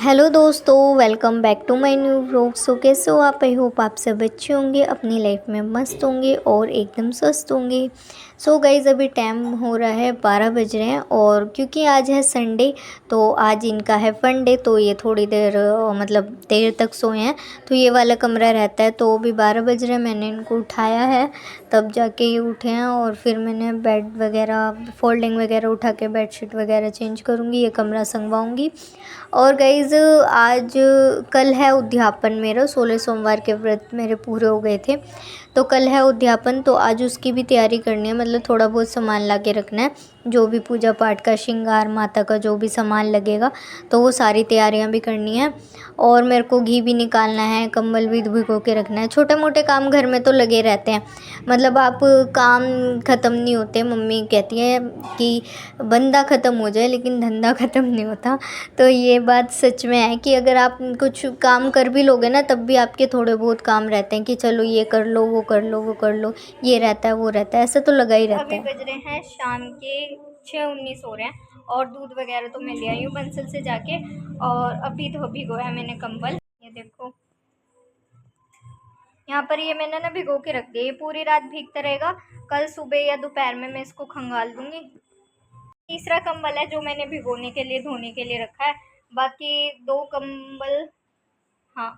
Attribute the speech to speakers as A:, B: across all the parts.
A: Hello दोस्तों, welcome back to my new vlog. So कैसे हो आप? आई होप आप सब अच्छे होंगे, अपनी लाइफ में मस्त होंगे और एकदम स्वस्थ होंगे। सो गाइज़, अभी टाइम हो रहा है 12 बज रहे हैं और क्योंकि आज है संडे तो आज इनका है फन डे, तो ये थोड़ी देर मतलब देर तक सोए हैं। तो ये वाला कमरा रहता है, तो अभी 12 बज रहे हैं, मैंने इनको उठाया है तब जाके ये उठे हैं। और फिर मैंने बेड वगैरह फोल्डिंग वगैरह उठा के बेडशीट वगैरह चेंज करूँगी, ये कमरा संगवाऊँगी। और गाइज़, आज कल है उद्यापन, मेरा 16 सोमवार के व्रत मेरे पूरे हो गए थे, तो कल है उद्यापन। तो आज उसकी भी तैयारी करनी है, मतलब थोड़ा बहुत सामान ला के रखना है, जो भी पूजा पाठ का श्रृंगार माता का जो भी सामान लगेगा, तो वो सारी तैयारियां भी करनी है। और मेरे को घी भी निकालना है, कंबल भी भिगो के रखना है। छोटे मोटे काम घर में तो लगे रहते हैं, मतलब आप काम ख़त्म नहीं होते। मम्मी कहती है कि बंदा ख़त्म हो जाए लेकिन धंधा ख़त्म नहीं होता। तो ये बात सच में है कि अगर आप कुछ काम कर भी लोगे ना, तब भी आपके थोड़े बहुत काम रहते हैं कि चलो ये कर लो, वो कर लो, वो कर लो, ये रहता है, वो रहता है, ऐसा तो लगा ही रहता है। अभी बज रहे हैं शाम के 6:19 हो रहे हैं और दूध वगैरह तो मैं ले आई हूँ बंसल से जाके। और अभी तो भिगोया मैंने कंबल, ये देखो यहाँ पर, ये मैंने ना भिगो के रख दिया, ये पूरी रात भीगता रहेगा। कल सुबह या दोपहर में मैं इसको खंगाल दूंगी। तीसरा कंबल है जो मैंने भिगोने के लिए धोने के लिए रखा है। बाकी दो कंबल, हाँ,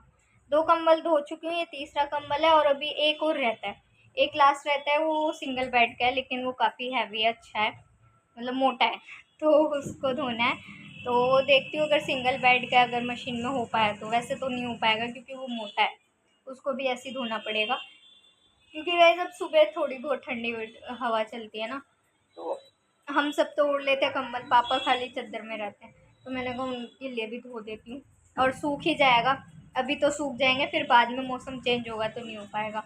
A: दो कंबल धो चुकी हूँ, ये तीसरा कंबल है। और अभी एक और रहता है, एक लास्ट रहता है, वो सिंगल बेड का है लेकिन वो काफ़ी हैवी है, अच्छा है, मतलब मोटा है, तो उसको धोना है। तो देखती हूँ अगर सिंगल बेड का अगर मशीन में हो पाया तो, वैसे तो नहीं हो पाएगा क्योंकि वो मोटा है, उसको भी ऐसे ही धोना पड़ेगा। क्योंकि गाइस अब सुबह थोड़ी बहुत ठंडी हवा चलती है ना, तो हम सब तो ओढ़ लेते हैं कंबल, पापा खाली चादर में रहते हैं, तो मैंने कहा उनके लिए भी धो देती हूँ। और सूख ही जाएगा, अभी तो सूख जाएंगे, फिर बाद में मौसम चेंज होगा तो नहीं हो पाएगा।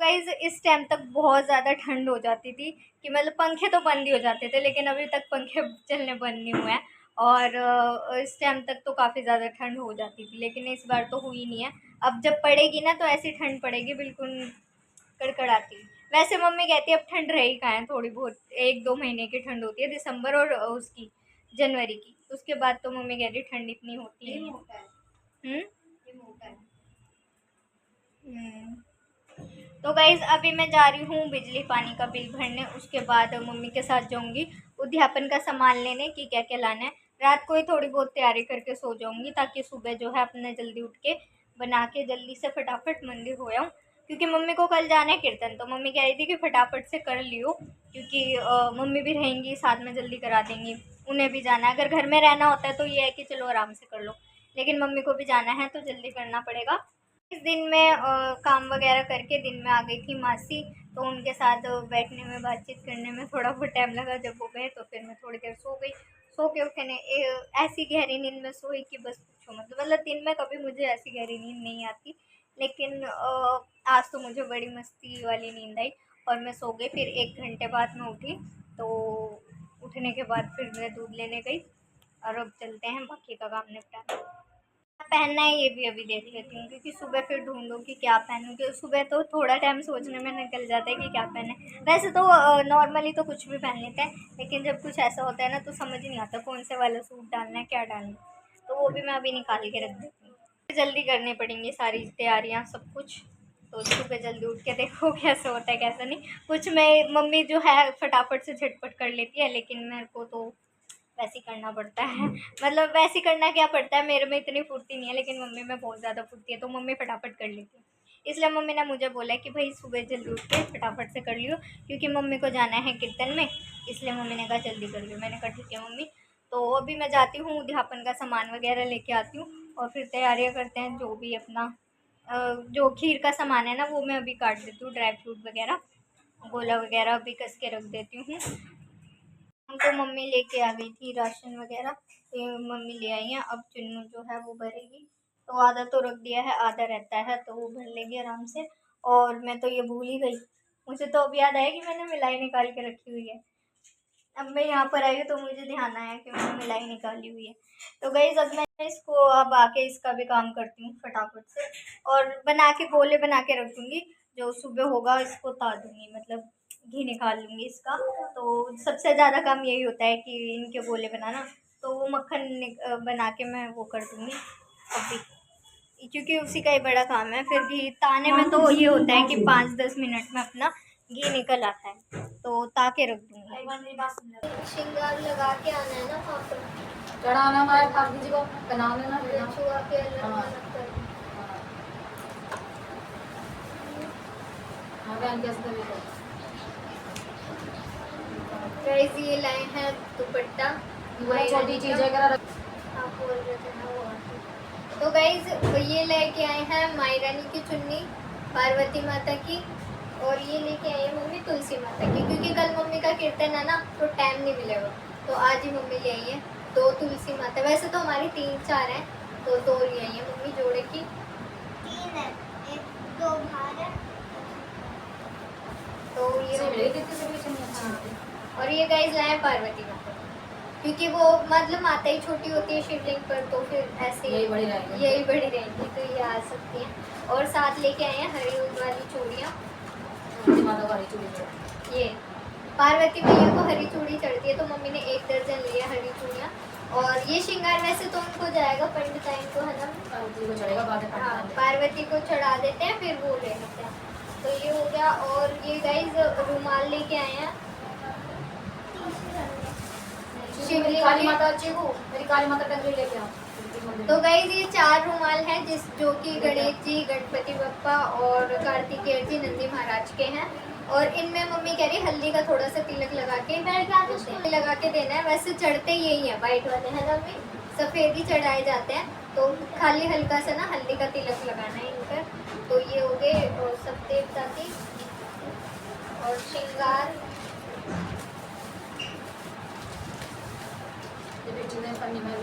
A: गाइज इस टाइम तक बहुत ज़्यादा ठंड हो जाती थी कि मतलब पंखे तो बंद ही हो जाते थे, लेकिन अभी तक पंखे चलने बंद नहीं हुए हैं। और इस टाइम तक तो काफ़ी ज़्यादा ठंड हो जाती थी, लेकिन इस बार तो हुई नहीं है। अब जब पड़ेगी ना तो ऐसी ठंड पड़ेगी बिल्कुल कड़कड़ाती। वैसे मम्मी कहती है अब ठंड रही कहाँ है, थोड़ी बहुत 1-2 महीने की ठंड होती है, दिसंबर और उसकी जनवरी की, उसके बाद तो मम्मी कहती है ठंड इतनी होती है। हम्म। तो गाइज अभी मैं जा रही हूँ बिजली पानी का बिल भरने, उसके बाद मम्मी के साथ जाऊंगी उद्यापन का सामान लेने की, क्या क्या लाना है। रात को ही थोड़ी बहुत तैयारी करके सो जाऊंगी ताकि सुबह जो है अपने जल्दी उठ के बना के जल्दी से फटाफट मंदिर हो आऊँ। क्योंकि मम्मी को कल जाना है कीर्तन, तो मम्मी कह रही थी कि फटाफट से कर लियो, क्योंकि मम्मी भी रहेंगी साथ में, जल्दी करा देंगी। उन्हें भी जाना है, अगर घर में रहना होता है तो ये है कि चलो आराम से कर लो, लेकिन मम्मी को भी जाना है तो जल्दी करना पड़ेगा। इस दिन में काम वगैरह करके दिन में आ गई थी मासी, तो उनके साथ बैठने में बातचीत करने में थोड़ा बहुत टाइम लगा। जब वो गए तो फिर मैं थोड़ी देर सो गई। सो के उठे ने ऐसी गहरी नींद में सोई कि बस पूछो मतलब दिन में कभी मुझे ऐसी गहरी नींद नहीं आती, लेकिन आज तो मुझे बड़ी मस्ती वाली नींद आई और मैं सो गई। फिर 1 घंटे बाद मैं उठी, तो उठने के बाद फिर मैं दूध लेने गई। और अब चलते हैं बाकी का काम निपटाने। पहनना है ये भी अभी देख लेती हूँ, क्योंकि सुबह फिर ढूंढूँ कि क्या पहनूँ, क्योंकि सुबह तो थोड़ा टाइम सोचने में निकल जाता है कि क्या पहने। वैसे तो नॉर्मली तो कुछ भी पहन लेते हैं, लेकिन जब कुछ ऐसा होता है ना तो समझ नहीं आता कौन से वाला सूट डालना है, क्या डालना है, तो वो भी मैं अभी निकाल के रख देती हूँ। जल्दी करनी पड़ेंगी सारी तैयारियाँ सब कुछ, तो सुबह जल्दी उठ के देखो कैसे होता है कैसा नहीं। कुछ मैं मम्मी जो है फटाफट से झटपट कर लेती है, लेकिन मेरे को तो वैसे ही करना पड़ता है। मतलब वैसे ही करना क्या पड़ता है, मेरे में इतनी फुर्ती नहीं है, लेकिन मम्मी में बहुत ज़्यादा फुर्ती है, तो मम्मी फटाफट कर लेती है। इसलिए मम्मी ने मुझे बोला कि भाई सुबह जल्दी उठ के फटाफट से कर लियो, क्योंकि मम्मी को जाना है कीर्तन में, इसलिए मम्मी ने कहा जल्दी कर लियो। मैंने कहा ठीक है मम्मी। तो अभी मैं जाती हूँ उद्यापन का सामान वगैरह लेके आती हूँ, और फिर तैयारियाँ करते हैं जो भी अपना जो खीर का सामान है ना वो मैं अभी काट देती हूँ, ड्राई फ्रूट वगैरह गोला वगैरह अभी कस के रख देती हूँ। हमको मम्मी लेके आ गई थी राशन वगैरह, तो मम्मी ले आई हैं। अब चुन्नू जो है वो भरेगी, तो आधा तो रख दिया है, आधा रहता है तो वो भर लेगी आराम से। और मैं तो ये भूल ही गई, मुझे तो अब याद आया कि मैंने मिलाई निकाल के रखी हुई है। अब मैं यहाँ पर आई हूँ तो मुझे ध्यान आया कि मैंने मिलाई निकाली हुई है। तो गई अब मैं इसको अब आके इसका भी काम करती हूँ फटाफट से, और बना के गोले बना के रख दूँगी। जो सुबह होगा इसको उतार दूँगी, मतलब घी निकाल लूँगी इसका। तो सबसे ज़्यादा काम यही होता है कि इनके गोले बनाना। तो वो मक्खन बना के मैं वो कर दूँगी अभी, क्योंकि उसी का ही बड़ा काम है। फिर घी ताने में तो ये होता है कि 5-10 मिनट में अपना घी निकल आता है, तो ताके रख दूँगी। श्रृंगार लगा के आना है ना वहाँ पर,
B: चढ़ाना हमारे ठाकुर जी को, बना लेना
A: छुआ के अलग कर। गाइस ये लाए हैं दुपट्टा,
B: छोटी चीजें
A: आप बोल रहे थे ना वो। तो गाइस ये लेके आए हैं माई रानी की चुन्नी पार्वती माता की, और ये लेके आए हैं मम्मी तुलसी माता की, क्योंकि कल मम्मी का कीर्तन है ना तो टाइम नहीं मिलेगा, तो आज ही मम्मी ले आई है 2 तुलसी माता। वैसे तो हमारी 3-4 हैं, तो 2 ले आई है मम्मी जोड़े की। 3 है, 1-2 बाहर है, तो ये और ये गाइस लाए पार्वती माता, क्योंकि वो मतलब माता ही छोटी होती है शिवलिंग पर, तो फिर ऐसे यही बड़ी रहेंगी तो ये आ सकती हैं। और साथ लेके आए हैं हरी वाली चूड़ियाँ, ये पार्वती मैया को हरी चूड़ी चढ़ती है, तो मम्मी ने 1 दर्जन लिया हरी चूड़ियाँ। और ये श्रृंगार वैसे तो उनको जाएगा पंडित टाइम को, है ना, हाँ पार्वती को चढ़ा देते हैं फिर वो ले लेते हैं। तो ये हो गया। और ये गाइस रुमाल लेके आए हैं शिवलिंग,
B: काली माता अच्छी को मेरी काली माता टंगरी लेके आओ।
A: तो गाइस ये 4 रुमाल हैं जो कि गणेश जी, गणपति बप्पा और कार्तिकेय जी, नंदी महाराज के हैं। और इनमें मम्मी कह रही हल्दी का थोड़ा सा तिलक लगा के देना है। वैसे चढ़ते यही है वाइट वाले, है ना मम्मी, सफ़ेद ही चढ़ाए जाते हैं, तो खाली हल्का सा ना हल्दी का तिलक लगाना है इन पर। तो ये हो गए और सब देवता की और श्रृंगार।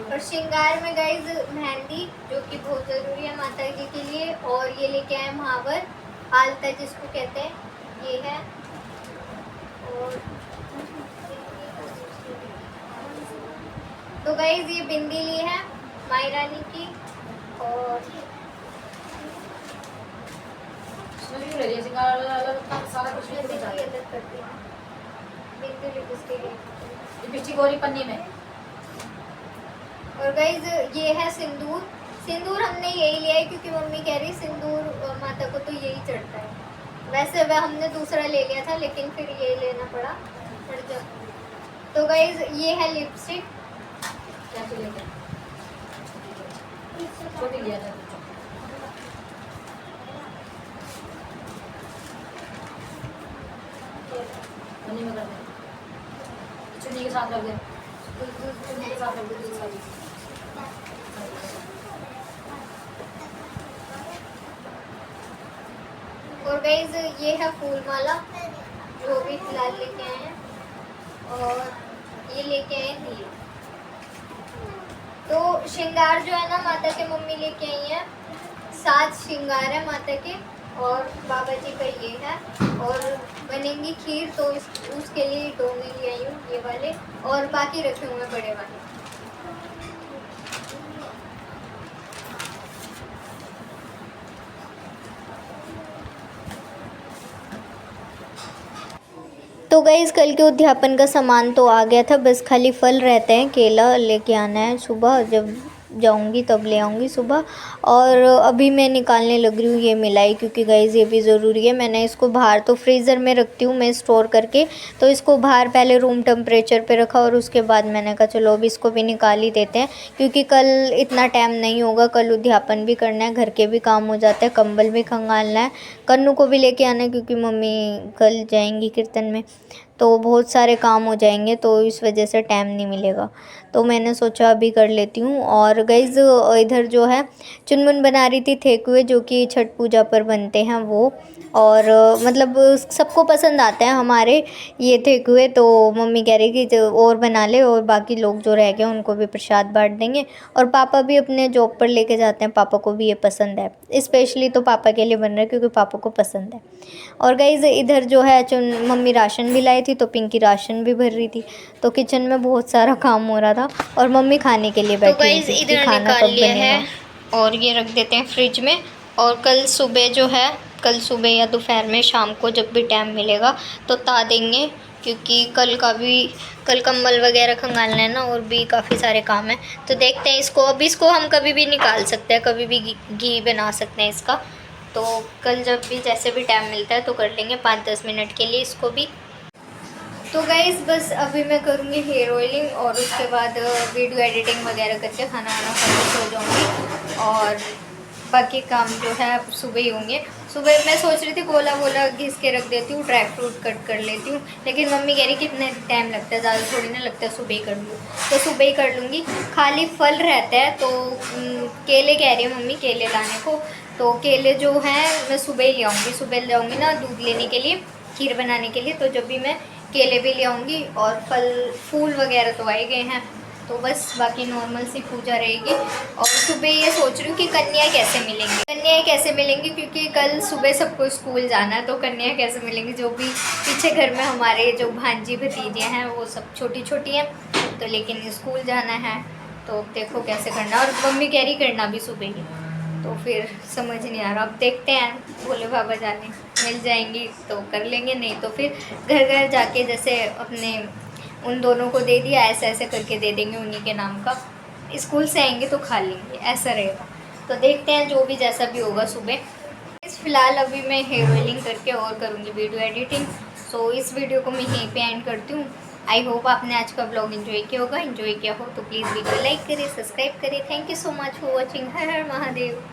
A: और श्रृंगार में गाइज मेहंदी, जो कि बहुत ज़रूरी है माता जी के लिए। और ये लेके आए महावर, आलता जिसको कहते हैं, ये है। और तो गाइज ये बिंदी ली है माई रानी की। और
B: सारा कुछ
A: अलग करती है बिंदी लिपस्टिक
B: गोरी पन्नी में।
A: और गाइज ये है सिंदूर। सिंदूर हमने यही लिया है क्योंकि मम्मी कह रही सिंदूर माता को तो यही चढ़ता है। वैसे वह हमने दूसरा ले लिया था, लेकिन फिर ये लेना पड़ा। तो गाइज ये है लिपस्टिक,
B: छोटी लिया था पन्नी में कर दे, चुन्नी के साथ रख दे, चुन्नी के साथ रख दे।
A: और गाइज ये है फूल माला, जो भी फिलहाल लेके आए हैं। और ये लेके आए हैं दिए। तो श्रृंगार जो है ना माता के मम्मी लेके आई हैं, 7 श्रृंगार है माता के, और बाबा जी का ये है। और बनेंगी खीर, तो उसके लिए डोने ले आई हूँ ये वाले, और बाकी रखे हुए बड़े वाले। तो गाइस कल के उद्यापन का सामान तो आ गया था, बस खाली फल रहते हैं। केला लेके आना है, सुबह जब जाऊंगी तब ले आऊँगी सुबह। और अभी मैं निकालने लग रही हूँ ये मिलाई, क्योंकि गाइस ये भी ज़रूरी है। मैंने इसको बाहर तो फ्रीज़र में रखती हूँ मैं स्टोर करके, तो इसको बाहर पहले रूम टेम्परेचर पे रखा, और उसके बाद मैंने कहा चलो अब इसको भी निकाल ही देते हैं, क्योंकि कल इतना टाइम नहीं होगा। कल उद्यापन भी करना है, घर के भी काम हो जाते हैं, कंबल भी खंगालना है, कन्नू को भी लेके आना है, क्योंकि मम्मी कल जाएंगी कीर्तन में, तो बहुत सारे काम हो जाएंगे, तो इस वजह से टाइम नहीं मिलेगा। तो मैंने सोचा अभी कर लेती हूँ। और गाइस इधर जो है चुनमुन बना रही थी ठेकुए, जो कि छठ पूजा पर बनते हैं वो, और मतलब सबको पसंद आते हैं हमारे ये ठेकुए। तो मम्मी कह रही कि और बना ले, और बाकी लोग जो रह गए उनको भी प्रसाद बांट देंगे। और पापा भी अपने जॉब पर लेके जाते हैं, पापा को भी ये पसंद है, स्पेशली तो पापा के लिए बन रहा है क्योंकि पापा को पसंद है। और गाइस इधर जो है मम्मी राशन भी लाई थी, तो पिंकी राशन भी भर रही थी, तो किचन में बहुत सारा काम हो रहा था। और मम्मी खाने के लिए बैठी हुई थी कि खाना कब बनेगा। और ये रख देते हैं फ्रिज में, और कल सुबह जो है, कल सुबह या दोपहर में, शाम को जब भी टाइम मिलेगा तो ता देंगे, क्योंकि कल कम्बल वगैरह खंगालना है ना, और भी काफ़ी सारे काम हैं। तो देखते हैं इसको, अब इसको हम कभी भी निकाल सकते हैं, कभी भी घी बना सकते हैं इसका। तो कल जब भी जैसे भी टाइम मिलता है तो कर लेंगे 5-10 मिनट के लिए इसको भी। तो गाइस बस अभी मैं करूँगी हेयर ऑयलिंग और उसके बाद वीडियो एडिटिंग वगैरह करके खाना वाना खा के सो जाऊँगी, और बाकी काम जो है सुबह ही होंगे। सुबह मैं सोच रही थी गोला वोला घिस के रख देती हूँ, ड्राई फ्रूट कट कर लेती हूँ, लेकिन मम्मी कह रही कितने टाइम लगता है, ज़्यादा थोड़ी ना लगता है, सुबह ही कर लूँ। तो सुबह ही कर लूँगी। खाली फल रहता है तो केले कह रही है मम्मी केले लाने को, तो केले जो हैं मैं सुबह ही ले आऊँगी। सुबह ले जाऊँगी ना दूध लेने के लिए, खीर बनाने के लिए, तो जब भी मैं केले भी ले आऊँगी। और फूल वगैरह तो आए गए हैं, तो बस बाकी नॉर्मल सी पूजा रहेगी। और सुबह ये सोच रही हूँ कि कन्याएँ कैसे मिलेंगी, क्योंकि कल सुबह सबको स्कूल जाना है, तो कन्याएँ कैसे मिलेंगी। जो भी पीछे घर में हमारे जो भांजी भतीजे हैं वो सब छोटी छोटी हैं, तो लेकिन स्कूल जाना है, तो देखो कैसे करना। और मम्मी कह रही करना भी सुबह ही, तो फिर समझ नहीं आ रहा। अब देखते हैं, भोले बाबा जाने, मिल जाएंगी तो कर लेंगे, नहीं तो फिर घर घर जाके जैसे अपने उन दोनों को दे दिया ऐसे ऐसे करके दे देंगे उन्हीं के नाम का, स्कूल से आएंगे तो खा लेंगे, ऐसा रहेगा। तो देखते हैं जो भी जैसा भी होगा सुबह। फ़िलहाल अभी मैं हेयर ऑयलिंग करके और करूँगी वीडियो एडिटिंग। सो इस वीडियो को मैं यहीं पे एंड करती हूँ। आई होप आपने आज का ब्लॉग एंजॉय किया होगा। एंजॉय किया हो तो प्लीज़ वीडियो लाइक करें, सब्सक्राइब करें। Thank you so much for watching. Her her Mahadev.